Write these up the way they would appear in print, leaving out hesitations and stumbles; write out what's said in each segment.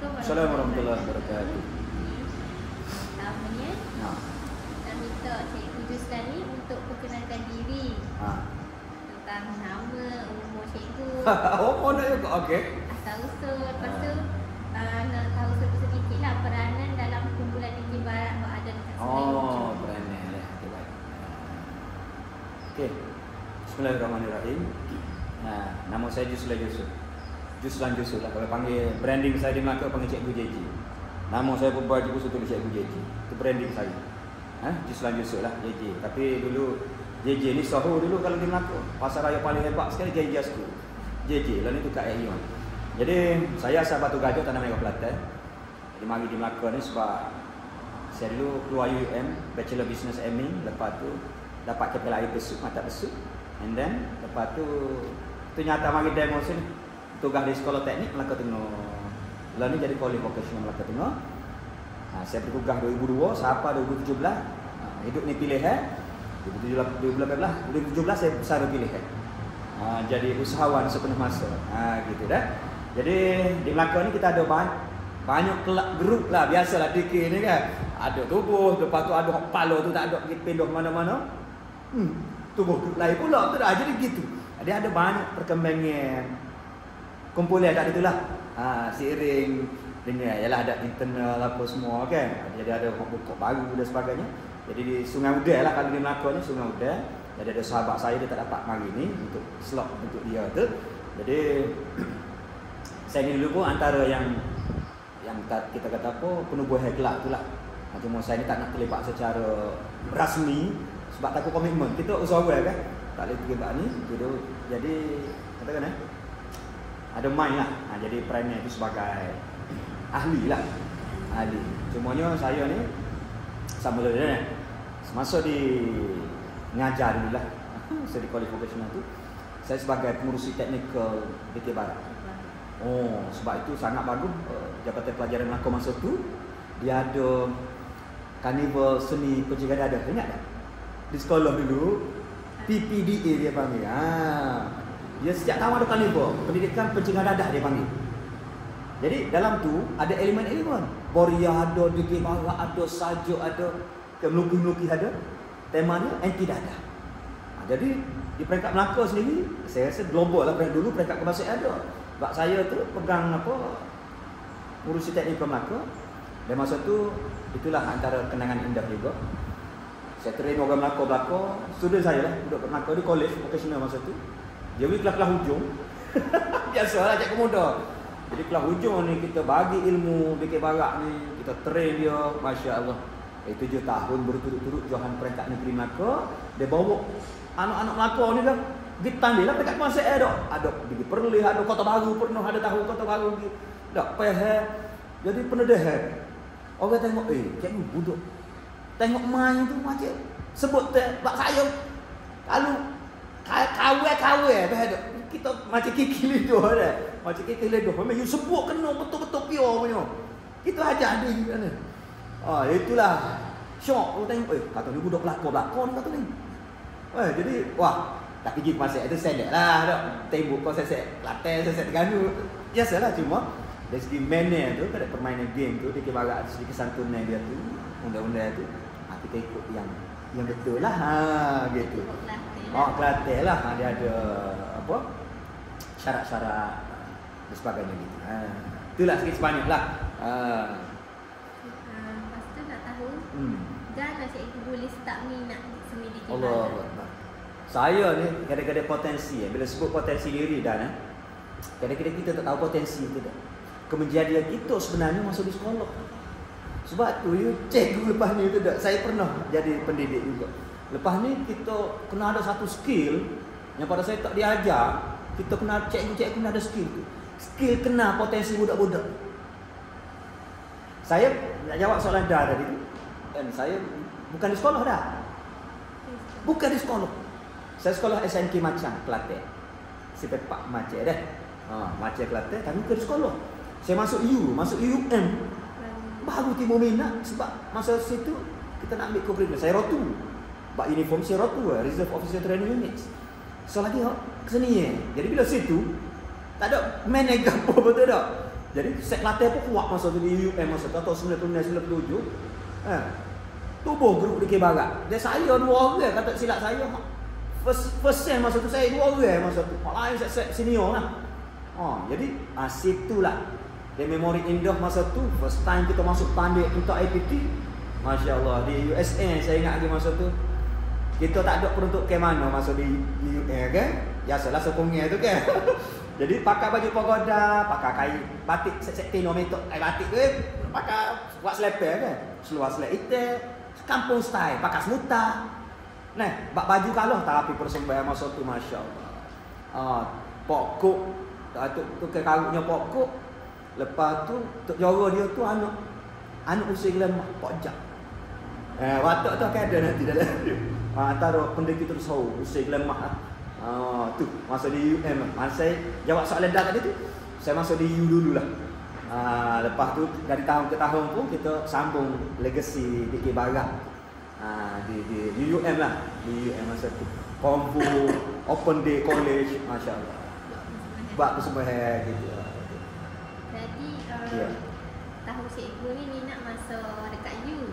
Assalamualaikum warahmatullahi wabarakatuh. Pertamanya, kita minta Cikgu Juslan ni untuk perkenalkan diri. Tentang nama, umur cikgu. Oh, nak juga. Okey. Asal-usul. Lepas tu, nak tahu sedikit lah peranan dalam kumpulan Dikir Barat yang ada dekat Sungai Ujo. Oh, peranan lah. Okey. Bismillahirrahmanirrahim. Nama saya Juslan Yusuf. Juslan Yusuf lah. Kalau panggil branding saya di Melaka panggil Cikgu JJ. Nama saya pun baju pun tulis Cikgu JJ. Itu branding saya. Juslan Yusuf lah JJ. Tapi dulu JJ ni sahur dulu kalau di Melaka. Pasar raya paling hebat sekali JJ School. JJ lah ni tu kat Air. Jadi saya asal Batu Gajah Tanah Merah Kelantan. Jadi mari di Melaka ni sebab saya dulu keluar UUM Bachelor Business Admin. Lepas tu dapat capital air besuk, mata besuk. And then lepas tu nyata mari demo sini. Tugas di sekolah teknik Melaka Tengah. Lalu ni jadi college vocational Melaka Tengah. Saya bertugas 2002 sampai 2017. Hidup ni pilihan. 2017 saya besar pilihan. Jadi usahawan sepenuh masa. Gitu dah. Jadi di Melaka ni kita ada banyak grup lah. Biasalah DK ni kan. Ada tubuh, lepas tu ada kepala tu tak ada pindah mana-mana. Tubuh grup lain pula tu dah. Jadi gitu. Jadi ada banyak perkembangan kumpulan kat itulah. Seiring dengan ialah ada internal apa semua kan. Jadi ada buku baru dan sebagainya. Jadi di Sungai Udang lah kalau di Melaka ni Sungai Udang. Jadi ada sahabat saya dia tak dapat mari ni untuk slot untuk dia tu. Jadi saya ni dulu pun antara yang kita kata apa penubuhan kelak tu lah. Cuma saya ni tak nak terlibat secara rasmi sebab takut komitmen. Kita usahawan kan. Tak boleh terlibat ni. Jadi katakan ada main lah. Jadi peranan itu sebagai ahli lah. Ahli. Cumanya saya ni sama dia semasa di ngajar dulu lah. Saya di college vocational tu. Saya sebagai pengurusi teknikal Dikir Barat. Oh, sebab itu sangat bagus. Jabatan Pelajaran Melaka masa tu dia ada karnival seni pencegahan dadah. Ingat tak? Di sekolah dulu PPDA dia panggil. Dia setiap tahun ada karnival, pendidikan pencegahan dadah dia panggil. Jadi dalam tu ada elemen-elemen. Boria ada, Dikir Barat ada, sajuk ada, melukis-melukis ada. Temanya anti dadah. Jadi di peringkat Melaka sendiri, saya rasa global lah. Dulu peringkat kebangsaan ada. Sebab saya tu pegang urusi teknikal Melaka. Dan masa tu itulah antara kenangan indah juga. Saya train orang Melaka, student saya lah, duduk kat Melaka di college vocational masa tu. Dia beri kelas-kelas hujung. Biasalah cikgu muda. Jadi kelas hujung ni kita bagi ilmu Dikir Barat ni, kita train dia, masya-Allah. 7 tahun berturut-turut Johan peringkat negeri Melaka, dia bawa anak-anak Melaka ni dah pergi tanding lah peringkat kebangsaan dah. Ada pergi Perlis, ada Kota Baru pernah ada tahu Kota Baru pergi. Dak payah. Jadi penedahan. Orang tengok cikgu budak. Tengok main tu macam sebut bak saya. Kalau kawai kita macam kiki lidah dah. Macam kiki lidah. Memang you sebut kena betul-betul pure punya. Kita ajar dia juga ni. Itulah syok. Orang tengok kata ni budak pelakon kata ni. Jadi wah, tak pergi ke pasal itu sedek lah dak. Tembok kau sesek Kelantan, sesek Terengganu. Biasalah cuma dari segi manner tu, pada permainan game tu Dikir Barat sedikit santunan dia tu, undang-undang tu. Kita ikut yang betul lah. Gitu. Kelantan lah. Dia ada apa? Syarat-syarat dan sebagainya gitu. Itulah sikit sebanyak lah. Lepas tu nak tahu jangan cikgu boleh start minat seni Dikir Allah. Barat. Saya ni kadang-kadang potensi bila sebut potensi diri dan kadang-kadang kita tak tahu potensi itu dah. Kejadian kita sebenarnya masa di sekolah. Sebab tu cikgu lepas ni tu dah. Saya pernah jadi pendidik juga. Lepas ni kita kena ada satu skill yang pada saya tak diajar. Kita kena cikgu kena ada skill tu. Skill kena potensi budak-budak. Saya nak jawab soalan dah tadi tu. Dan saya bukan di sekolah dah. Bukan di sekolah. Saya sekolah SNK Macang, Kelantan. Sepepak Macang dah. Macang Kelantan tapi bukan di sekolah. Saya masuk UUM. Baru timbul minat sebab masa situ kita nak ambil curriculum. Saya rotu. Bak uniform saya rotu Reserve Officer Training Unit. So lagi kesenian. Jadi bila situ tak ada manager apa betul tak. Jadi set Kelantan pun kuat masa tu di UUM masa tu tahun 1997. Tubuh grup DK Barat. Dia saya 2 orang kata silap saya. First sem masa tu saya 2 orang masa tu. Hak lain set senior lah. Jadi situlah dia memori indah masa tu. First time kita masuk pandai untuk IPT. Masya Allah di USA saya ingat lagi masa tu. Kita tak ada peruntuk ke mana masa di UUM kan. Biasalah sepungnya tu kan. Jadi pakai baju pagoda, pakai kain batik set tinometer, kain batik tu pakai buat seleper kan. Seluar selek hitam, kampung style, pakai semuta. Nah, baju kalah tapi persembahan masa tu masya-Allah. Pokok tu ke karutnya pokok. Lepas tu tok jora dia tu anak usia lemah pojak. Watak tu akan ada nanti dalam dia. Antara pendekar tu tahu usia lemah. Tu masa di UM. Masa saya jawab soalan dah tadi tu, saya masuk di U dululah. Lepas tu dari tahun ke tahun pun kita sambung legasi DK Barat. Di UM lah, di UM masa tu. Kombo, Open Day College, masya-Allah. Buat persembahan gitu. Jadi tahu cikgu ni nak masuk dekat U.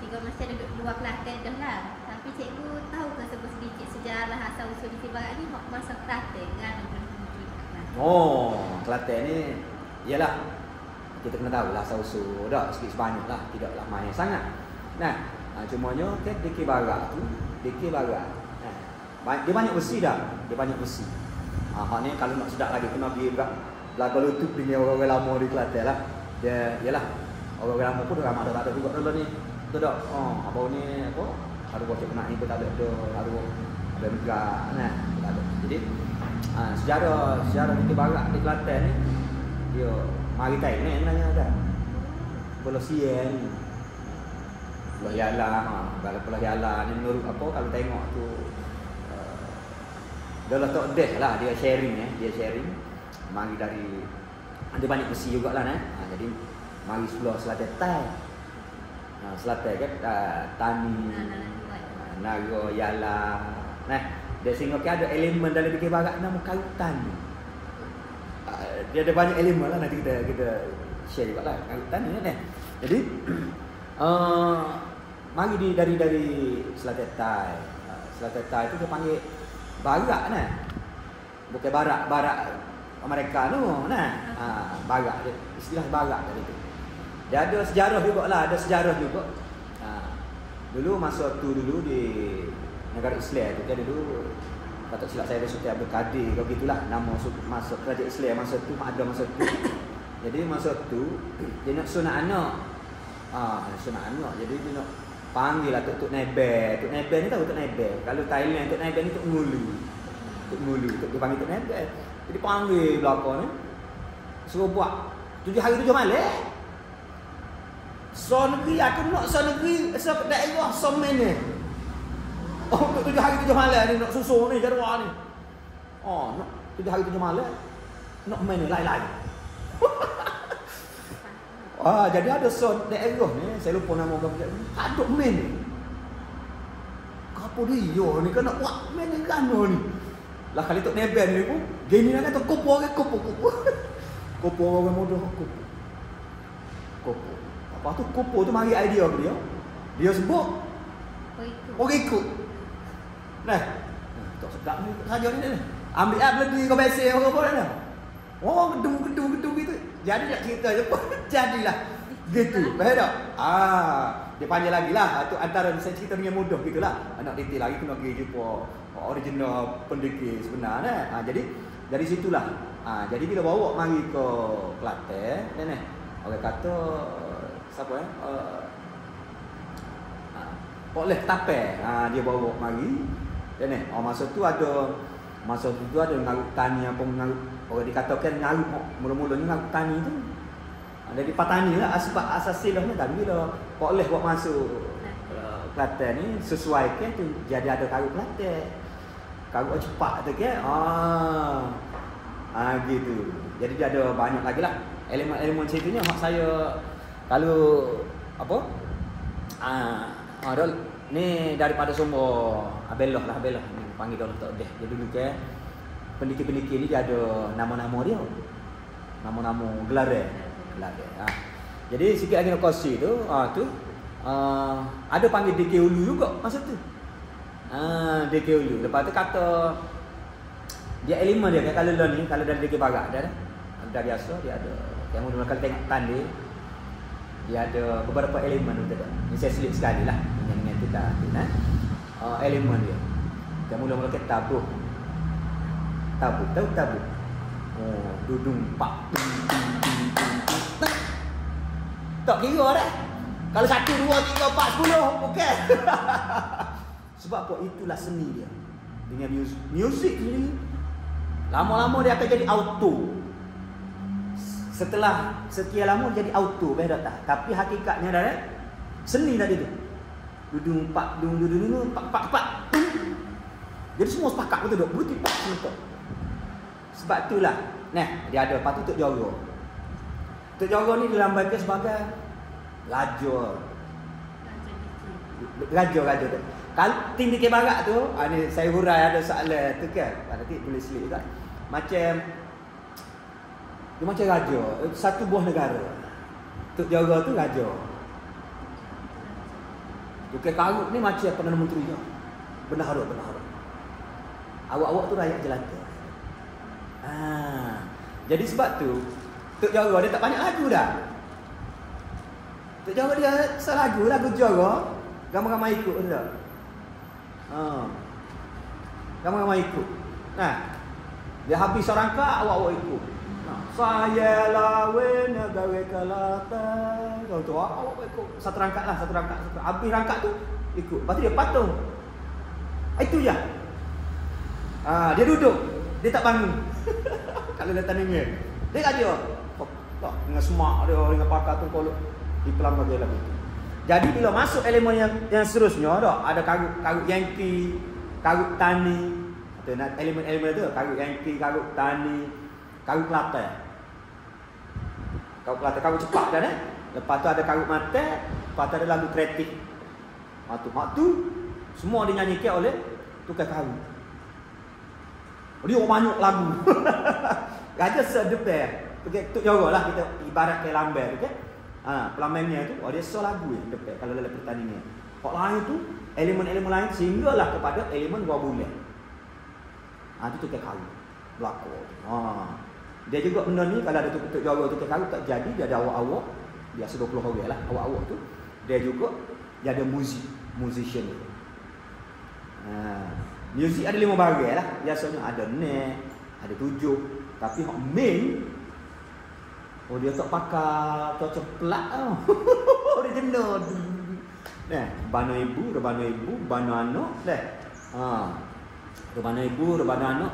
Tiga masih ada 2 kelas dah lah. Tapi cikgu tahu ke sedikit sejarah asal usul DK Barat ni masa Kelantan kan? Kelantan ni ialah kita kena tahu lah asal usul dah sikit sebanyak lah, tidaklah banyak sangat. Cumanya kan DK Barat tu, DK Barat. Dia banyak besi dah, dia banyak besi. Hak ni kalau nak sedap lagi kena pergi belakang lutut dengan orang-orang lama di Kelantan lah. Dia ialah orang-orang lama pun dah ramai dah tak ada juga dulu ni. Tu dak. Apa ni apa? Ada bocah kena ni pun tak ada ada megah nah, tak ada. Jadi sejarah DK Barat di Kelantan ni dia mari tai ni sebenarnya ada. Pulau Sien. Pulau Yala, Pulau Yala ni menurut apa kalau tengok tu dah letak deh lah dia sharing dia sharing mari dari ada banyak besi jugalah jadi mari sebelah selatan Tai selatan kan Tani Naga Yala dia sehingga ada elemen dalam DK Barat nama karutan dia ada banyak elemen lah nanti kita share jugalah karutan ni jadi mari dari selatan Tai itu dia panggil Barat bukan barat Amerika tu barat dia istilah barat tadi tu. Dia ada sejarah jugalah, dulu masa tu dulu di negara Islam tu dia dulu kata silap saya Sultan Abdul Qadir kalau gitulah nama masa kerajaan Islam masa tu ada masa tu. Jadi masa tu dia nak sunat anak. Jadi dia nak panggil lah Tok Nebel. Tok Nebel ni tahu Tok Nebel. Kalau Thailand Tok Nebel ni Tok Ngulu. Dia panggil Tok Nebel. Jadi panggil belakang ni. Suruh buat 7 hari 7 malam. So negeri aku nak daerah so mana. Untuk 7 hari 7 malam ni nak susun ni jadual ni. Nak 7 hari 7 malam. Nak main lain-lain. Jadi ada son daerah ni, saya lupa nama orang ni. Ada main ni. Apa dia ni kan nak buat main ni kan ni. Lah kali Tok Nebel ni pun gini nak kata kopo. Kopo orang muda kopo. Lepas tu kopo tu mari idea dia. Dia sebut orang ikut. Tak sedap ni saja ni. Ambil lagi kau biasa orang apa dah. Gedung gitu. Jadi nak cerita je pun jadilah gitu. Faham tak? Dia panjang lagi lah. Tu antara saya cerita dengan mudah gitulah. Nak detail lagi kena pergi jumpa original pendekar sebenar jadi dari situlah. Jadi bila bawa mari ke Kelantan orang kata siapa Poleh Tape dia bawa mari masa tu ada ngaruk tani apa ngaruk orang dikatakan ngaruk mula-mulanya ngaruk tani tu dari petani lah asasnya tapi bila Poleh buat masuk Kelantan ni sesuai ke tu jadi ada karut Kelantan karut cepat tu ke gitu jadi dia ada banyak lagi lah elemen-elemen ceritanya mak saya kalau apa ni daripada sumber Abellah ni panggil dulu tak deh. Dia dulu ke pendekar-pendekar ni dia ada nama-nama dia. nama-nama gelar dia. Jadi sikit lagi nak kongsi tu, ada panggil DK Ulu juga masa tu. DK Ulu. Lepas tu kata dia elemen dia kalau ni kalau dari DK Barat dia dah biasa dia ada yang mula kali tengok tanda dia ada beberapa elemen tu dah. Ni saya selip sekali lah dengan tu dah elemen dia. Dia mula-mula ke tabuh. Tabuh. Dudung pak. Tak kira dah. Kalau 1, 2, 3, 4, 10 okey. Sebab apa? Itulah seni dia. Dengan music ni lama-lama dia akan jadi auto. Setelah sekian lama jadi auto dah tak. Tapi hakikatnya dah seni tadi tu. Dudung pak dudung pak. Jadi semua sepakat betul tak? Betul pak betul. Sebab itulah. Dia ada patut Tok Joro. Tok Joro ni dilambangkan sebagai raja tu. Kalau tim DK Barat tu, ni saya hurai ada soalan tu kan. Nanti boleh selip kan. Macam dia macam raja, satu buah negara. Tok Joro tu raja. Tukar karut ni macam Perdana Menteri je. Bendahara. Awak-awak tu rakyat jelata. Jadi sebab tu Tok Joro dia tak banyak lagu dah. Tok Joro dia lagu Joro ramai-ramai ikut betul tak? Ramai-ramai ikut. Dia habis serangka awak-awak ikut. Saya lawan negara Kelantan. Kau tu awak ikut satu rangkak. Habis rangkak tu ikut. Lepas tu dia patung. Itu je. Dia duduk. Dia tak bangun. Kalau dia tandingnya. Dia raja. Tak dengan semak dia dengan pakar tu kalau dipelam bagi lagu tu. Jadi bila masuk elemen yang seterusnya ada karut Yankee, karut tani. Atau elemen-elemen tu karut Yankee, karut tani, karut Kelantan. Karut cepat dah Lepas tu ada karut mata, lepas tu ada lagu kreatif. Mak tu semua dinyanyikan oleh tukar karut. Dia banyak lagu. Raja sedepan. Tok Joro lah kita ibarat kayak lambai tu kan. Pelambangnya tu dia lagu yang depan kalau dalam pertandingan. Hak lain tu elemen-elemen lain sehinggalah kepada elemen dua bulan. Tu tukar karut. Belakang. Dia juga benda ni kalau ada Tok Joro tukar karut tak jadi dia ada awak-awak. Biasa 20 orang lah awak-awak tu. Dia juga dia ada musician tu. Music ada 5 bahagian lah. Biasanya ada 6, ada 7. Tapi hak main dia tak pakai tak ceplak dia jenuh. Bana ibu, bana anak bana ibu, bana anak.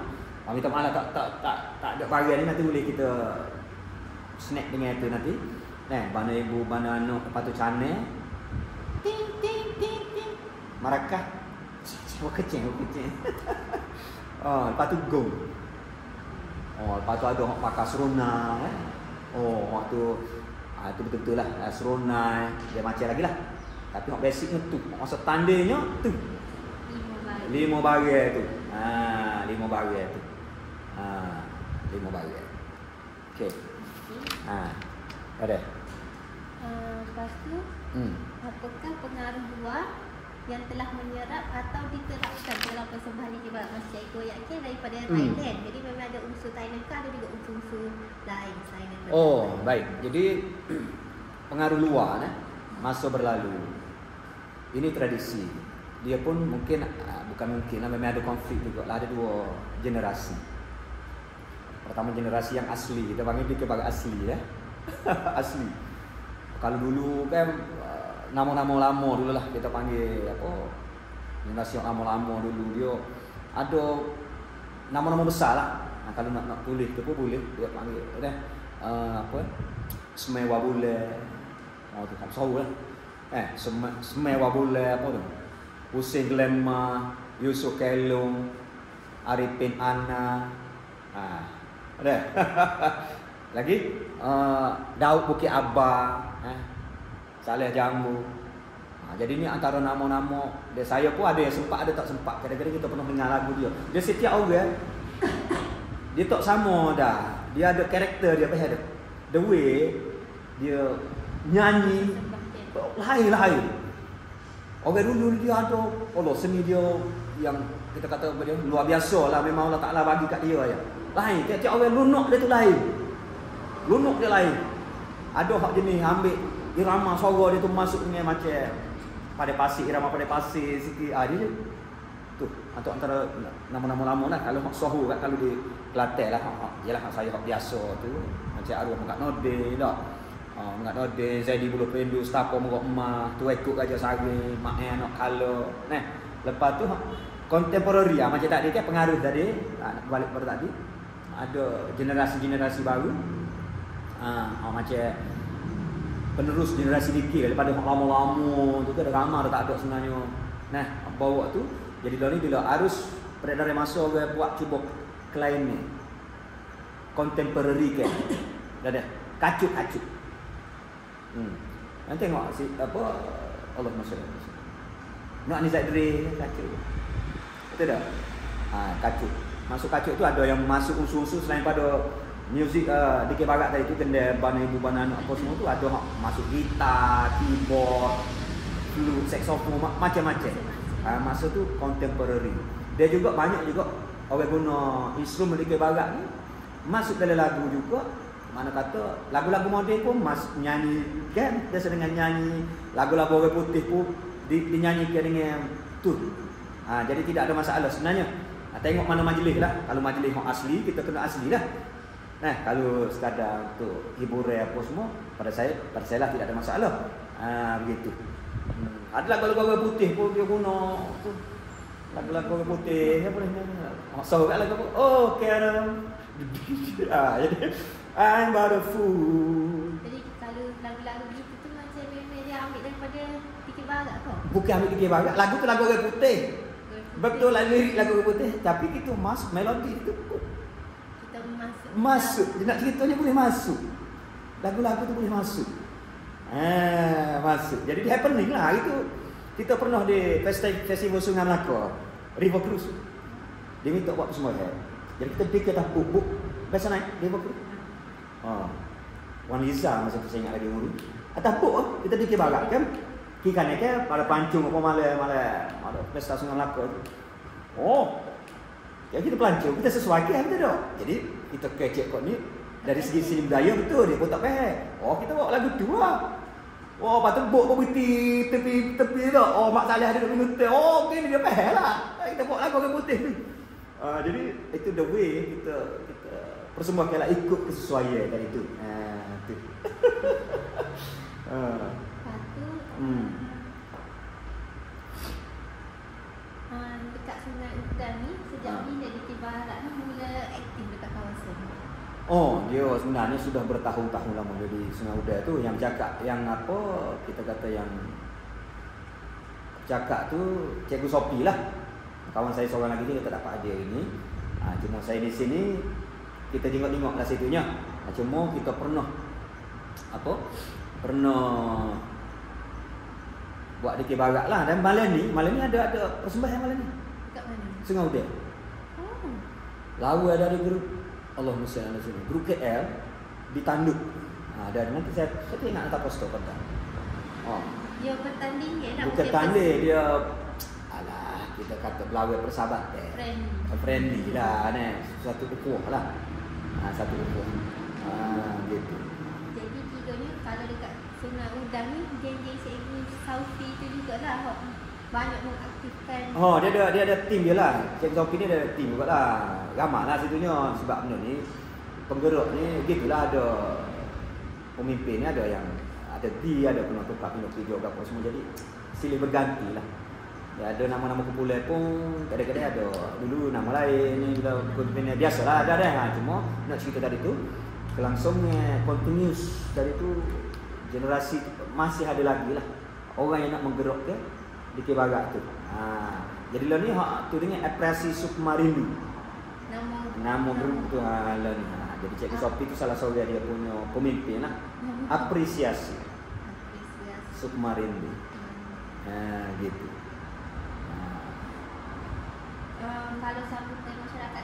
Minta maaf tak ada bahagian ni nanti boleh kita snack dengan itu nanti. Bana ibu, bana anak, lepas tu channel. Ting. Marakah. Kecing. Lepas tu gong. Lepas tu ada orang pakai serona waktu tu betul-betul lah serona dia macam lagi lah. Tapi hak basicnya tu masa tandanya tu 5 bahagian tu 5 bahagian tu 5 bahagian. Okey. Ada lepas tu apakah pengaruh luar yang telah menyerap atau diterapkan dalam persembahan DK Barat Masjid Goyaknya daripada Thailand. Jadi memang ada unsur Thailand kan, ada juga unsur-unsur lain selain daripada baik. Jadi pengaruh luar masa berlalu. Ini tradisi. Dia pun memang ada konflik juga lah. Ada 2 generasi. Pertama generasi yang asli, kita panggil DK Barat asli asli. Kalau dulu kan nama-nama lama dulu lah kita panggil generasi yang lama-lama dulu dia ada nama-nama besar lah. Kalau nak tulis tu pun boleh dia panggil Semewa Bule. Tu tak tahu lah. Semewa Bule apa tu? Hussein Glema, Yusuf Kelong, Arifin Ana. Ada. Lagi Daud Bukit Abah, Saleh Jambu. Jadi ni antara nama-nama dia. Saya pun ada yang sempat, ada tak sempat. Kadang-kadang kita pernah dengar lagu dia. Dia setiap orang dia tak sama dah. dia ada karakter dia, apa ada the way dia nyanyi lain. Orang dulu dia ada seni dia yang kita kata apa dia luar biasa lah, memang Allah Ta'ala bagi kat dia ya. Lain, tiap-tiap orang lunuk dia tu lain. Lunuk dia lain. Ada hak jenis ambil irama suara dia tu masuk dengan macam pada pasir, irama pada pasir sikit. Dia tu antara nama-nama lama lah. Kalau hak sohu kat, kalau di Kelantan lah, yalah saya hak biasa tu macam arwah Mak Node dah. Mak Node Zaidi Bulu Pendu Stapo Murok Emas tu ikut Raja Sari Mak Anak Kala. Nah, lepas tu contemporary macam tadi kan pengaruh tadi, balik pada tadi ada generasi-generasi baru. Macam penerus generasi dikir daripada lama-lama tu kan ramai dah tak ada sebenarnya. Nah, bawa tu jadi dah ni bila arus peredaran masa orang buat cuba klaim ni contemporary kan. Dah kacut-kacut. Nanti tengok si apa Allah masyaallah. Nak ni Zaidri kacut. Betul tak? Kacut. Masuk kacut tu ada yang masuk unsur-unsur selain pada muzik DK Barat tadi tu, kena bana ibu bana anak apa semua tu, ada masuk gitar, keyboard, flute, saxophone, macam-macam. Masa tu contemporary. Dia juga banyak juga orang guna instrumen DK Barat ni masuk dalam lagu juga. Mana kata lagu-lagu moden pun nyanyi kan, biasa dengan nyanyi lagu-lagu orang putih pun dinyanyikan dengan tu. Jadi tidak ada masalah sebenarnya. Tengok mana majlis lah. Kalau majlis yang asli, kita kena asli lah. Nah, kalau sekadar untuk hiburan apa semua, pada saya lah tidak ada masalah. Begitu. Ada lagu-lagu orang putih pun dia guna tu. Lagu-lagu orang putih apa ni? Maksud kat lagu apa? Oh, Karen. Jadi I'm but a fool. Jadi kalau lagu-lagu gitu tu macam memang dia ambil daripada DK Barat ke? Bukan ambil DK Barat. Lagu tu lagu orang putih. Betul lah lirik lagu orang putih, tapi kita masuk melodi itu. Kita masuk. Dia nak ceritanya boleh masuk. Lagu-lagu tu boleh masuk. Masuk. Jadi dia happening lah. Itu kita pernah di festival Sungai Melaka, River Cruise. Dia minta buat semua kan. Jadi kita pergi atas buk. Biasa naik River Cruise. Wan Liza masa tu saya ingat lagi dulu. Atas buk kita pergi Barat kan. Kira kan pada pancung apa malam pesta Sungai Melaka tu. Ya kita pelancong, kita sesuaikan kita tak. Jadi kita kecek kot ni dari segi seni budaya betul dia pun tak faham. Kita bawa lagu tu lah. Patut buk pun berhenti tepi tak. Mak Saleh ada 2 minit. Begini dia faham lah. Kita bawa lagu orang putih ni. Jadi itu the way kita persembahan lah, ikut kesesuaian tadi tu. Tu. Dekat Sungai Udan ni sejak bila DK Barat ni mula aktif dekat kawasan? Dia sebenarnya sudah bertahun-tahun lama jadi Sungai Udan tu. Yang cakap yang apa kita kata yang cakap tu Cikgu Sopi lah. Kawan saya seorang lagi ni kita dapat hadiah ini. Cuma saya di sini kita tengok-tengok lah situnya. Cuma kita pernah buat DK Barat lah. Dan malam ni ada persembahan malam ni. Dekat mana? Sungai Udan. Lawa ada grup Allahumma salli ala sayyidina. Grup KL di Tanduk. Dan nanti saya ingat tak poster pada. Dia bertanding ke nak? Bukan tanding, dia kita kata belawai persahabatan. Friendly lah ni. Satu ukuh lah. Satu ukuh. Gitu. Jadi kiranya kalau dekat Sungai Udan ni geng-geng Cikgu Saufi tu jugalah banyak mengaktifkan. Dia ada tim dia lah. Cikgu Saufi ni ada tim jugalah. Ramai lah situnya. Sebab benda ni penggerak ni gitulah, ada pemimpin ni, ada yang ada ada kena tukar pindah juga apa semua, jadi silih berganti lah. Ya, ada nama-nama kumpulan pun kadang-kadang ada dulu nama lain ni, bila pemimpin biasalah ada dah. Cuma nak cerita tadi tu kelangsungnya continuous dari tu, generasi masih ada lagi lah orang yang nak menggerak ke DK Barat tu. Jadi lah ni tu dengan Apresiasi Sukma Rindu. Nama grup tu lah ni. Jadi Cikgu Sopi tu salah seorang dia punya pemimpin lah. Apresiasi Sukma Rindu. Gitu. Kalau sambutan masyarakat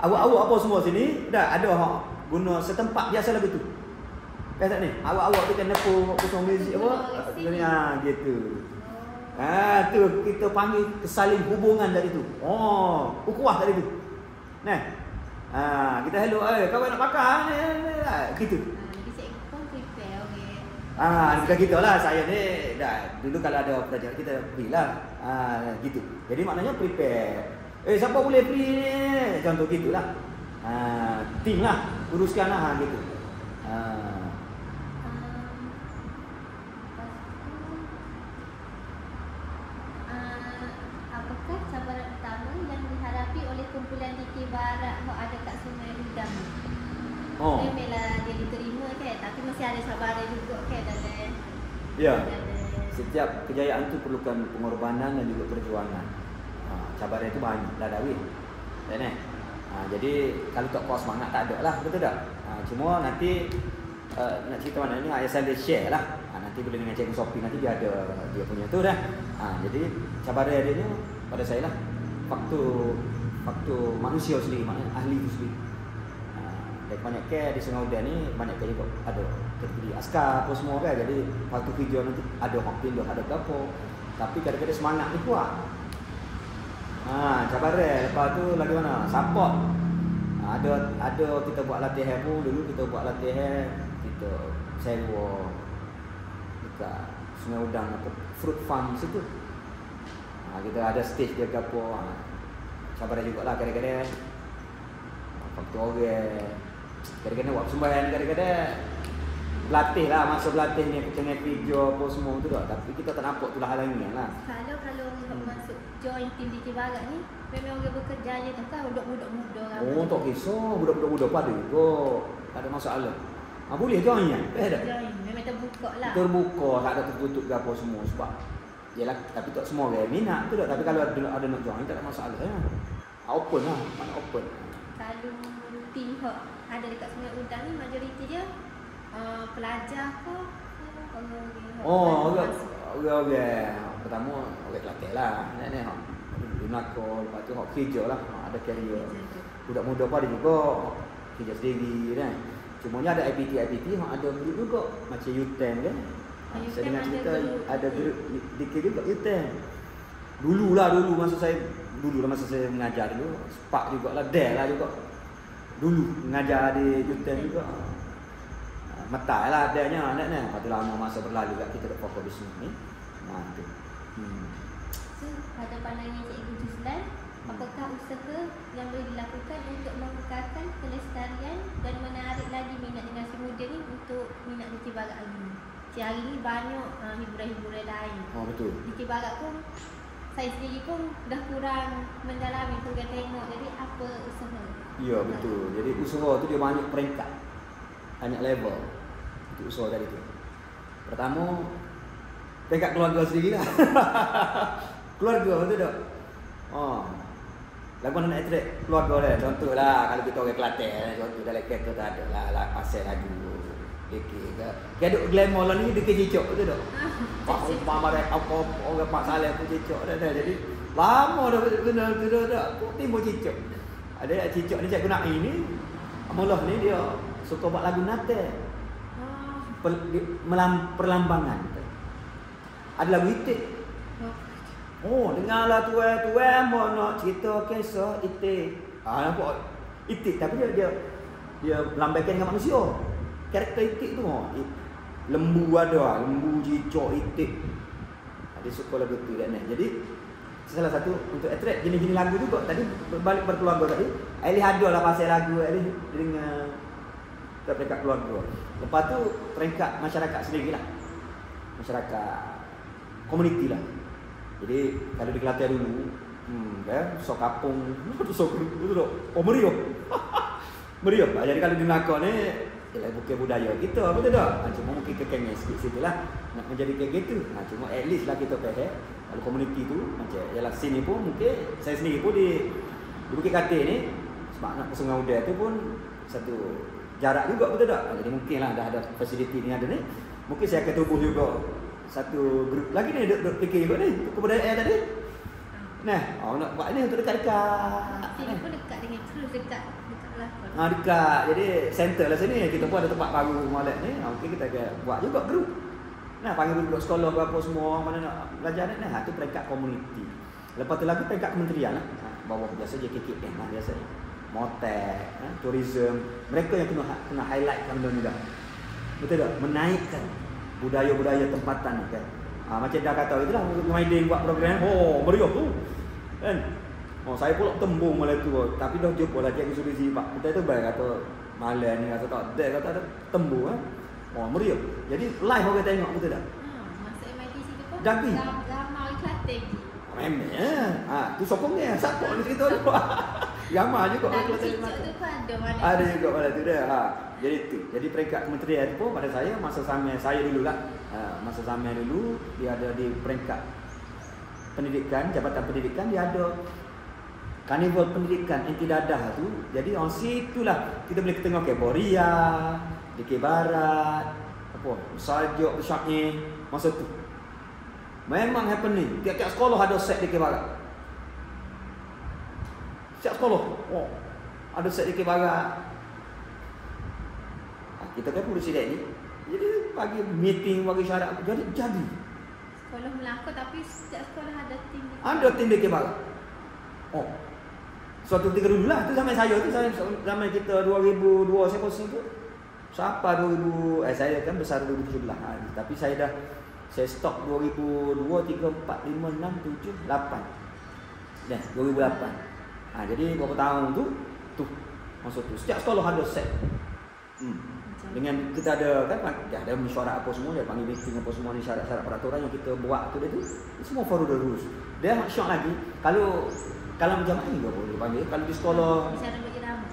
Awak-awak apa semua sini dah ada hak guna setempat biasa lagu tu. Kan tak ni? Awak-awak tu kan nepuk kosong muzik apa? Gitu. Tu kita panggil kesaling hubungan dari tu. Ukhuwah dari tu. Nah. Kita hello, kawan nak makan ni. Gitu. Jadi cikgu pun prepare okey. Bukan gitu lah. Saya ni dah dulu kalau ada pelajaran kita free lah. Gitu. Jadi maknanya prepare. Siapa boleh free ni? Contoh gitulah. Tim lah, uruskan lah gitu. Apakah cabaran utama yang dihadapi oleh kumpulan DK Barat yang ada kat Sungai Udang? Memanglah dia diterima kan, tapi masih ada cabaran juga kan dalam. Ya. Setiap kejayaan tu perlukan pengorbanan dan juga perjuangan. Cabaran itu banyak lah Dawi. Kan? Jadi kalau tak kuat semangat tak ada lah, betul tak? Cuma nanti nak cerita mana ni saya share lah. Nanti boleh dengan Cikgu Sophie, nanti dia ada dia punya tu dah. Jadi cabaran dia ni pada saya lah faktor manusia sendiri, maknanya ahli tu sendiri. Dan banyak ke di Sungai Udang ni banyak ke juga ada kategori askar apa semua kan. Jadi waktu kerja nanti ada hak pindah, ada apa. Tapi kadang-kadang semangat ni kuat. Cabaran lepas tu lagi mana? Support. Ada kita buat latihan pun dulu kita buat latihan kita sewa dekat Sungai Udang atau fruit farm situ. Kita ada stage dia ke apa. Cabaran jugalah kadang-kadang. Faktor orang. Kadang-kadang buat persembahan, kadang-kadang berlatih lah, masa berlatih ni kena video apa semua tu tak. Tapi kita tak nampak tu lah halangan lah. Kalau masuk join tim DK Barat ni, memang orang bekerja je tu kan, budak-budak muda kan. Tak kisah, budak-budak muda pada juga. Tak ada masalah. Boleh join kan? Join, memang terbuka lah. Terbuka, tak ada tertutup ke apa semua sebab yalah, tapi tak semua orang minat tu tak. Tapi kalau ada nak join tak ada masalah ya. Open lah, mana open. Kalau tim ada dekat Sungai Udang ni majoriti dia pelajar ke? Orang pertama orang Kelantan lah. Ni Lunako, lepas tu hak kerja lah, ada career. Budak muda pun ada juga kerja sendiri kan. Cumanya ada IPT ada group juga macam U10 kan. Saya dengar cerita ada group DK juga U10. Dulu masa saya mengajar dulu, Spark jugalah, Dell lah juga. Dulu mengajar di U10 juga. Metai lah adanya anak ni. Lepas tu lama masa berlalu kat kita kat pokok bisnes ni. Tu. So, pada pandangan Cikgu Juslan, apakah usaha yang boleh dilakukan untuk mengekalkan kelestarian dan menarik lagi minat generasi muda ni untuk minat DK Barat lagi? Hari ni banyak hiburan-hiburan lain. Betul. DK Barat pun saya sendiri pun dah kurang mendalami, kurang tengok. Jadi apa usaha? Ya betul. Jadi usaha tu dia banyak peringkat, banyak level. Itu usaha tadi tu. Pertama peringkat keluarga sendiri lah. Keluarga betul tak? Lagu nak attract keluarga dia. Contoh lah kalau kita orang Kelantan, contoh dalam kereta tak ada lah pasal lagu DK ke. Dia duk glamour lah ni DK cicok betul tak? Pak marah apa orang Pak Saleh pun cicok dah. Jadi lama dah betul dah. Kok timbul cicok. Ada cicok ni Cikgu Naim ni, Amulah ni dia suka buat lagu Natal. Perlambangan. Ada lagu itik. Dengarlah tuan mau nak cerita kisah itik. Nampak itik tapi dia melambangkan dengan manusia. Karakter itik tu lembu ada, lembu, cicak, itik. Dia suka lagu tu kan. Jadi salah satu untuk attract jenis-jenis lagu juga. Tadi berbalik berkeluarga tadi, Elih ada lah pasal lagu Elih dengan peringkat keluarga. Lepas tu peringkat masyarakat sendiri lah. Masyarakat komuniti lah. Jadi kalau di Kelantan dulu, sok kapung, meriah. Meriah. Jadi kalau di Melaka ni ialah bukan budaya kita, betul tak? Cuma mungkin kekengnya sikit-sikit lah nak menjadi kayak gitu. Cuma at least lah kita faham kalau komuniti tu macam ialah sini pun mungkin saya sendiri pun di Bukit Katil ni sebab nak ke Sungai Udang tu pun satu jarak juga, betul tak? Jadi mungkin lah dah ada fasiliti ni ada ni. Mungkin saya akan tubuh juga satu grup lagi ni duk fikir juga ni kebudayaan tadi. Nah, nak buat ni untuk dekat-dekat. Sini pun dekat dengan cruise, dekat belakang. Dekat. Jadi center lah sini. Kita pun ada tempat baru molek ni. Okey, kita buat juga grup. Nah, panggil grup sekolah berapa semua mana nak belajar ni. Nah, tu peringkat komuniti. Lepas tu lagi peringkat kementerian lah. Bawah biasa JKKM lah biasa. Motek, tourism. Mereka yang kena highlight benda ni dah. Betul tak? Menaikkan budaya-budaya tempatan ni kan. Macam dah kata itulah Maidin buat program. Oh, meriah tu. Kan? Saya pula tembung malam tu. Tapi dah jumpa lah Cikgu Sulizi Pak. Kita tu baik kata malam ni kata tak. Dia kata ada tembung kan. Meriah. Jadi live orang tengok betul tak? Masa MIT situ pun Jadi ramai Kelantan. Memang. Tu sokongnya. Siapa ni cerita tu? Ramai juga orang Kelantan. Tu pun ada mana. Ada juga malam tu dah. Jadi tu. Jadi peringkat kementerian pun pada saya masa sama saya dululah. Masa sama dulu dia ada di peringkat pendidikan, jabatan pendidikan dia ada karnival pendidikan intidadah tu. Jadi on situlah kita boleh ketengok ke Boria, DK Barat, apa, Sajuk Besarnya masa tu. Memang happening. Tiap-tiap sekolah ada set DK Barat. Setiap sekolah. Ada set DK Barat. Kita kan presiden ni. Jadi bagi meeting, bagi syarat jadi. Sekolah Melaka tapi setiap sekolah ada tim. Ada tim DK Barat. Suatu ketika dulu lah. Itu zaman saya tu. Zaman kita 2002 saya posisi tu. Siapa 2000. Saya kan besar 2017. Tapi saya stop 2002, 3, 4, 5, 6, 7, 8. 2008. Jadi berapa tahun tu maksud tu. Setiap sekolah ada set. Dengan kita ada kan ada mesyuarat apa semua, dia panggil meeting apa semua ni, syarat-syarat peraturan yang kita buat tu dia tu semua follow the rules. Dia syok lagi kalau jamaah ni juga boleh panggil. Kalau di sekolah bicara berirama.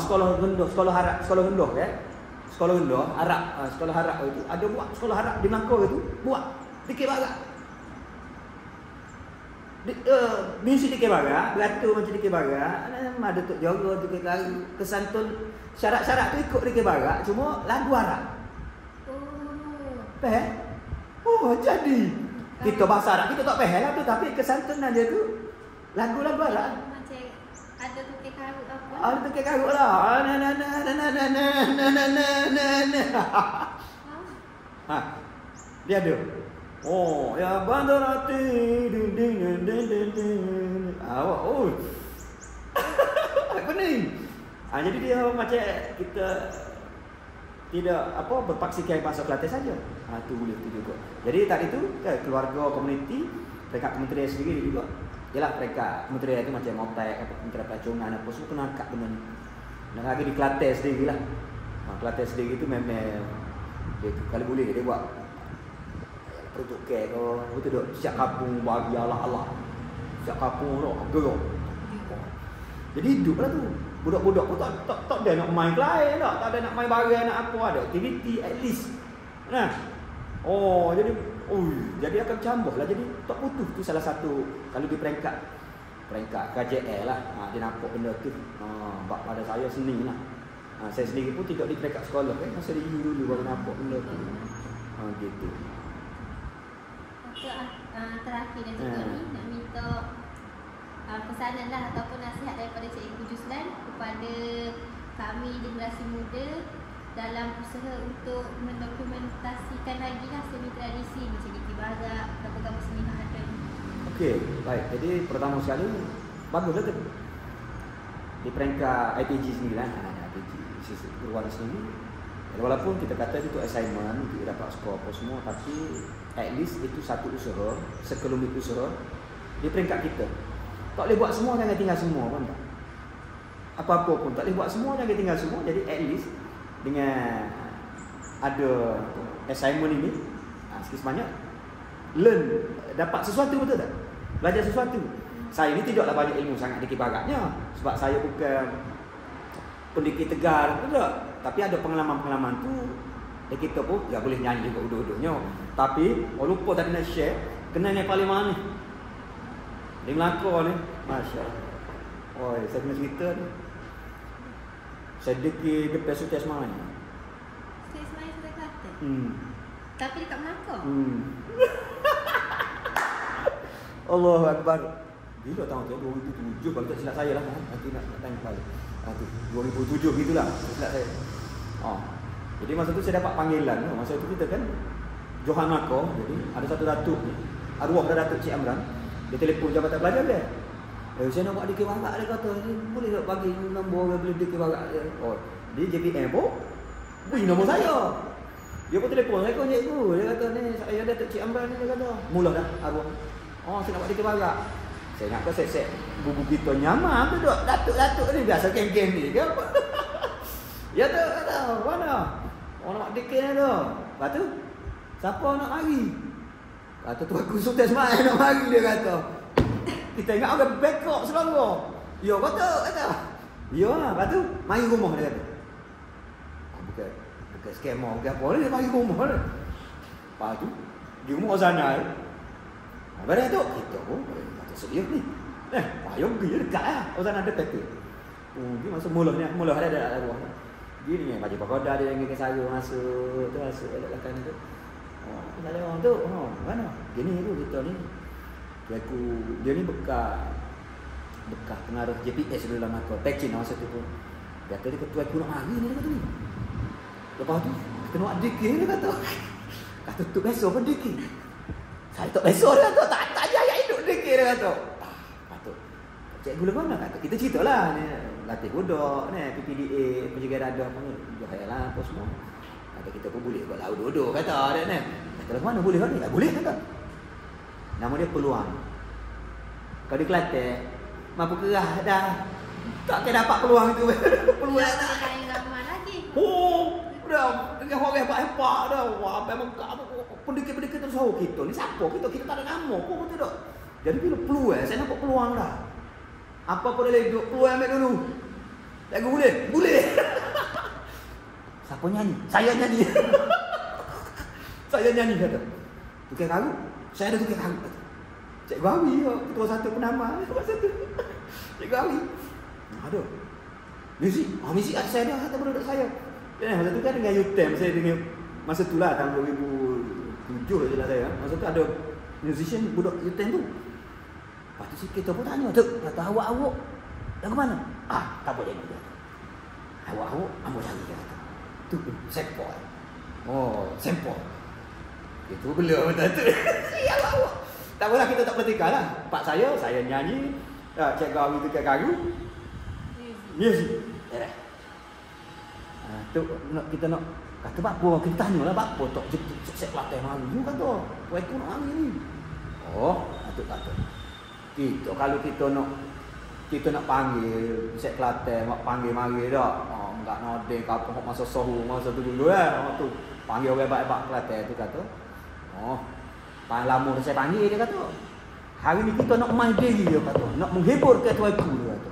Sekolah rendah, sekolah harap, sekolah rendah ya. Sekolah rendah Arab, sekolah harap itu ada buat sekolah harap di Melaka itu buat DK Barat. Misi DK Barat, beratur macam DK Barat, ada Tok Joro, DK Karu, kesantun syarat-syarat tu ikut DK Barat, cuma lagu Arab. Jadi kita bahasa Arab kita tak faham lah tu, tapi kesantunan dia tu lagu-lagu Arab. Macam ada DK Karu apa? Ada DK Karu lah. Dia ada. Ya bandarati ding ding ding ding ding. Apa ni? Jadi dia macam kita tidak berpaksikan bahasa Kelantan saja. Tu boleh tu juga. Jadi tadi tu keluarga komuniti, peringkat kementerian sendiri juga. Yalah peringkat kementerian itu macam Motek, Kementerian Pelacuran apa semua kena angkat benda ni. Dan lagi di Kelantan sendirilah. Kelantan sendiri tu memang dia kalau boleh dia buat perut ke betul tak? Siap kampung bagi Allah. Siap kampung tu gerak. Jadi hiduplah tu. Budak-budak pun tak ada nak main lain tak. Tak ada nak main barang nak apa, ada aktiviti at least. Jadi akan cambah lah. Jadi tak putus tu salah satu kalau di peringkat KJL lah. Dia nampak benda tu. Pada saya seni lah. Saya sendiri pun tidak di peringkat sekolah kan. Masa di dulu baru nampak benda tu. Gitu. Terakhir dan juga ni nak minta pesanan lah ataupun nasihat daripada Cikgu Juslan kepada kami generasi muda dalam usaha untuk mendokumentasikan lagi lah seni tradisi macam DK Barat, apa-apa seni yang ada ni. Okey, baik. Jadi pertama sekali baguslah tu di peringkat IPG sendiri lah. IPG sisi keluar sendiri. Walaupun kita kata itu assignment untuk dapat skor apa semua, tapi at least itu satu usaha, sekelumit usaha di peringkat kita. Tak boleh buat semua, jangan tinggal semua pun tak. Apa-apa pun tak boleh buat semua, jangan tinggal semua. Jadi at least dengan ada assignment ini, sikit sebanyak learn, dapat sesuatu, betul tak? Belajar sesuatu. Saya ni tidaklah banyak ilmu sangat DK Baratnya sebab saya bukan pendekar tegar, betul tak? Tapi ada pengalaman-pengalaman tu kita pun boleh nyanyi juga uduk-uduknya. Tapi lupa tadi nak share, kenal yang paling mana ni? Di Melaka ni, Masya Allah. Saya kena cerita ni. Saya deki depan Sutia Semai. Sutia Semai sudah Kelantan? Tapi dekat Melaka? Allahu Akbar. Bila tahun tu 2007 kalau tak silap saya lah. Nanti nak tanya kembali. 2007 gitulah silap saya. Jadi masa tu saya dapat panggilan. Masa tu kita kan Johan Mako. Jadi ada satu datuk ni, arwah dah Datuk Cik Amran. Dia telefon Jabatan Pelajar dia. Saya nak buat dikir barak, dia kata, boleh tak bagi nombor boleh dikir barak dia. Dia JPM pun beri nombor saya. Dia pun telefon saya kau cikgu. Dia kata ni saya Datuk Cik Amran ni, dia kata. Mula dah arwah. Saya nak buat dikir barak. Saya nak kau set bubu kita nyaman tu duk datuk-datuk ni biasa geng-geng ni ke apa. Ya tu kata, mana? Orang nak dikir ni tu. Lepas tu siapa nak mari? Kata tu aku sultan semalam nak mari, dia kata. Kita ingat orang backup Selangor. Ya kata. Ya lah. Lepas tu mari rumah dia kata. Bukan skema bukan apa dia mari rumah dia. Lepas tu di rumah sana. Barang tu kita pun kata serius ni. Payung dia dekat lah. Sana dekat tu. Dia masa mula ada arwah. Dia ni baju pakoda dia yang ke saya masuk belakang tu. Ada orang tu. Mana? Gini tu kita ni. Dia ni bekas pengaruh JPS dulu dalam aku. Pekin masa tu pun. Dia kata dia ketua aku nak mari ni, dia kata ni. Lepas tu kita nak dikir, dia kata. Kata tu besok apa dikir? Saya tak besok, dia kata. Tak payah hidup dikir, dia kata. Patut. Cikgu lah mana kata. Kita cerita lah ni. Latih budak ni, PPDA, penjaga dadah pun. Jahil lah apa semua. Kata kita pun boleh buat laut duduk, kata dia ni. Kata mana boleh kan ni? Tak boleh kata. Nama dia Peluang. Kalau di Kelantan, mampu kerah dah. Tak kena dapat peluang tu. Peluang dah. Dah dengan orang hebat-hebat dah. Wah, memang pendekar-pendekar terus kita. Ni siapa? Kita tak ada nama pun betul tak? Jadi bila peluang, saya nampak peluang dah. Apa pun boleh duduk, peluang ambil dulu. Lagu boleh? Boleh. Siapa nyanyi? Saya nyanyi. Saya nyanyi kata. Tukar karu. Saya ada tukar karu. Cikgu Awi, ketua satu penama. Cikgu Awi. Ada. Muzik. Muzik ada saya dah. Kata budak saya. Masa tu kan dengan UTM. Saya dengan masa tu lah tahun 2007 je lah saya. Masa tu ada musician budak UTM tu. Lepas tu kita pun tanya. Kata awak-awak lagu mana? Tak boleh dia. Awak-awak ambil cari dia kata. Tu sempoi. Sempoi. Itu bela betul tu. Siap awak. Tak apalah kita tak pertikah lah. Pak saya nyanyi. Cikgu Awi tu kat karu. Music. Tu kita nak kata apa? Kita tanya lah apa tok set latih mari. You kata, "Wei aku nak mari ni." Patut. Kalau kita nak panggil set latih, mak panggil mari dak. Enggak nodeng kapok masa sohu masa tu dulu tu. Panggil orang hebat-hebat Kelantan tu kata. Paling lama saya panggil dia kata. Hari ni kita nak main diri dia kata. Nak menghibur ke tuanku dia kata.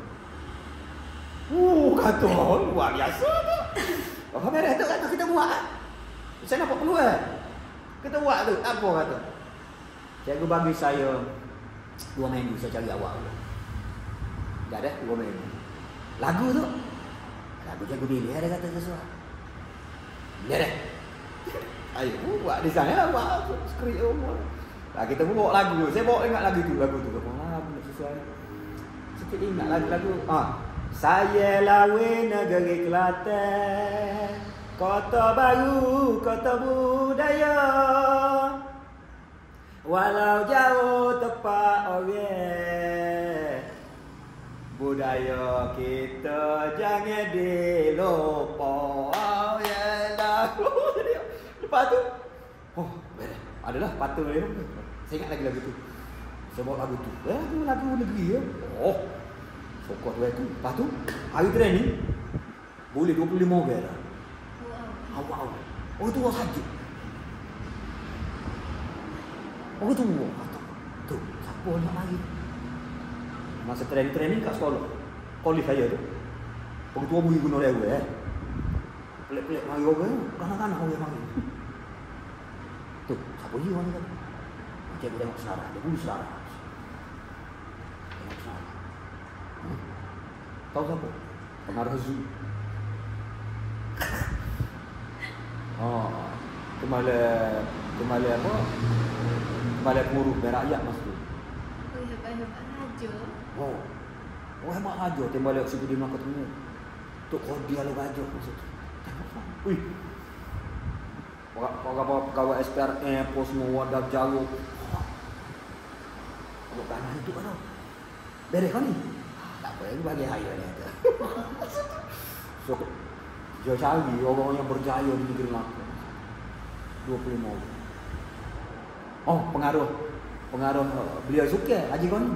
Kata luar biasa tu. Mereka tu kata kita buat. Saya nampak peluang. Kita buat tu. Apa kata? Cikgu bagi saya 2 minggu saya cari awak. Dah dah 2 minggu. Lagu tu. Lagu cikgu pilih dia kata sesuatu. Dah dah. Ayo buat di sana buat skrip umur. Kita pun bawa lagu. Saya bawa ingat lagu tu. Lagu sesuai. Sikit ingat lagu. Saya lawan negeri Kelantan, kota baru, kota budaya. Walau jauh tempat orang, budaya kita jangan dilupa. Lepas tu, adalah patut dia. Saya ingat lagi lagu tu. Saya bawa lagu tu. Lagu negeri ya. Fokus tu. Lepas tu, hari training boleh 25 orang dah. Awak. Tu orang sakit. Tu tu, siapa nak mari? Masa training kat sekolah. Kolej saya tu. Pengetua bui guna lewe pelik-pelik mari orang. Kanak-kanak orang mari. Tu, siapa dia orang kata? Cikgu tengok selarang. Dia buli selarang. Tahu siapa? Pengarah Zoo. Kemala apa? Kemala Pengurus Rakyat masa tu. hebat raja. Oh. Oh hebat raja tembak lewat situ di Melaka tu. Tok Kodi ala raja maksud tu. Wih. Orang pegawai SPRM pos semua wadah jaruk. Kalau kanan itu kan. Beres kau ni. Tak apa, aku bagi hire ni kata. So, dia cari orang yang berjaya di negeri Melaka. 25 orang. Oh, pengaruh beliau suka Haji Goni.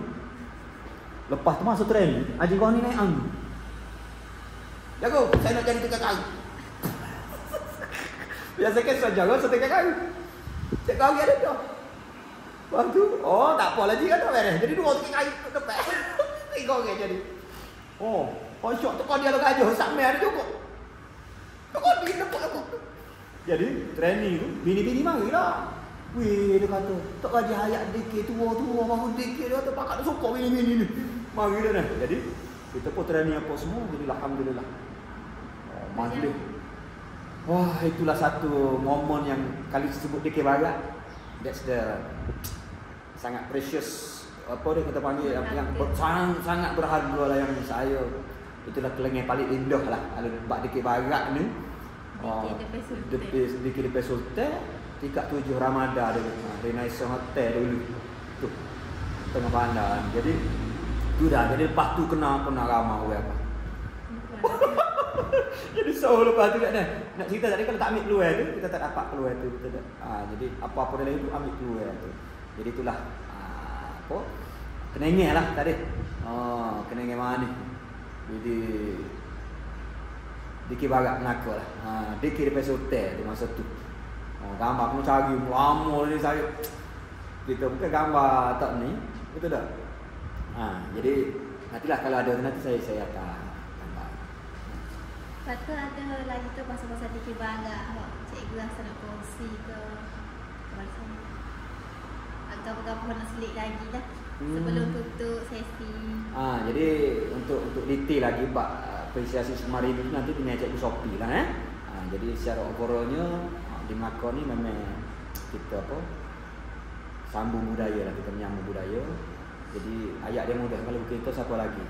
Lepas tu masuk training, Haji Goni naik angin. Jago, saya nak jadi tukang kayu. Biasa kan saya jago tukang kayu. Cik kau ada dah. Lepas tu, oh tak apa lagi kan dah beres. Jadi 2 tukang kayu depan. 3 orang jadi. Oh syok tu kau dia ada gajah sampai ada cukup. Kau dia dapat aku. Jadi training tu bini-bini marilah. Weh dia kata, tak gaji hayat dikit tua bangun dikit dia kata pakak dah sokok bini-bini ni. Mari dah dah. Jadi kita pun training apa semua jadi alhamdulillah. Majlis. Wah, itulah satu momen yang kali disebut dikit barat. That's the sangat precious apa dia kita panggil yang sangat berharga lah yang saya. Itulah kelengai paling indah lah kalau bak dikit barat ni. Dikit depan Sultan tingkat 7 Ramadan dulu. Renaissance Hotel dulu. Tu. Tengah bandar. Jadi tu dah. Jadi lepas tu kena ramah orang apa. Jadi lepas tu nak cerita tadi kalau tak ambil keluar tu kita tak dapat keluar tu kita tak. Jadi apa-apa dalam itu ambil keluar tu. Jadi itulah apa? Kenengeh lah tadi. Kenengeh mana? Jadi dikir barat Melaka lah. Dikir depan hotel tu masa tu. Gambar kena cari lama ni saya. Kita bukan gambar tak ni. Betul tak? Jadi nantilah kalau ada nanti saya akan gambar. Lepas tu ada lagi tu pasal-pasal dikir barat. Cikgu rasa nak kongsi ke macam atau apa nak selit lagi dah sebelum tutup sesi. Jadi untuk detail lagi bab apresiasi Semarin itu nanti dengan Cikgu Sophie lah jadi secara overallnya di Melaka ni memang kita apa sambung budaya lah, kita menyambung budaya. Jadi ayat dia mudah, kalau bukan kita siapa lagi,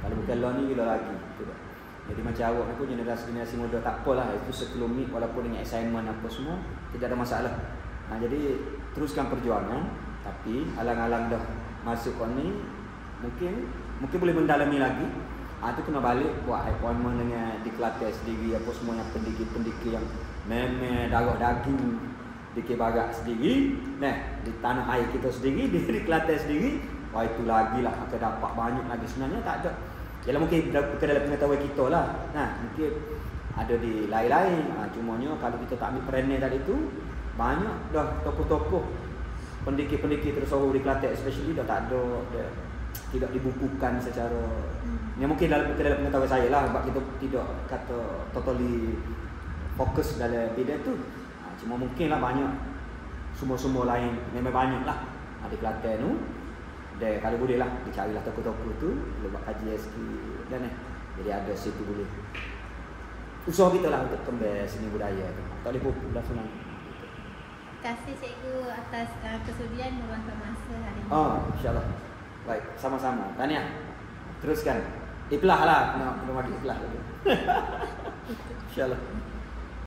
kalau bukan lo ni bila lagi gitu. Jadi macam awak aku generasi muda tak apalah, itu sekelumit walaupun dengan assignment apa semua tidak ada masalah. Jadi teruskan perjuangan, tapi alang-alang dah masuk kau ni mungkin boleh mendalami lagi. Tu kena balik buat appointment dengan di Kelantan sendiri apa semua yang pendidik-pendidik yang memang darah daging dikir barat sendiri, di tanah air kita sendiri, di Kelantan sendiri. Wah itu lagi lah akan dapat banyak lagi. Sebenarnya tak ada. Yalah mungkin bukan dalam pengetahuan kita lah. Mungkin ada di lain-lain. Cumanya kalau kita tak ambil peranan tadi tu, banyak dah tokoh-tokoh pendidik-pendidik tersohor di Kelantan especially dah tak ada, tidak dibukukan secara yang mungkin bukan dalam pengetahuan saya lah, sebab kita tidak kata totally fokus dalam bidang tu. Cuma mungkin lah banyak sumber-sumber lain memang banyak lah di Kelantan tu. Dan kalau boleh lah dicarilah tokoh-tokoh tu, boleh buat kajian sikit dan jadi ada situ boleh usaha kita lah untuk kembali seni budaya tu. Tak boleh pupuk lah senang. Terima kasih cikgu atas kesudian meluangkan masa hari ini. InsyaAllah. Baik, sama-sama. Tahniah. Teruskan. Ikhlas lah, kena bagi ikhlas dulu. InsyaAllah.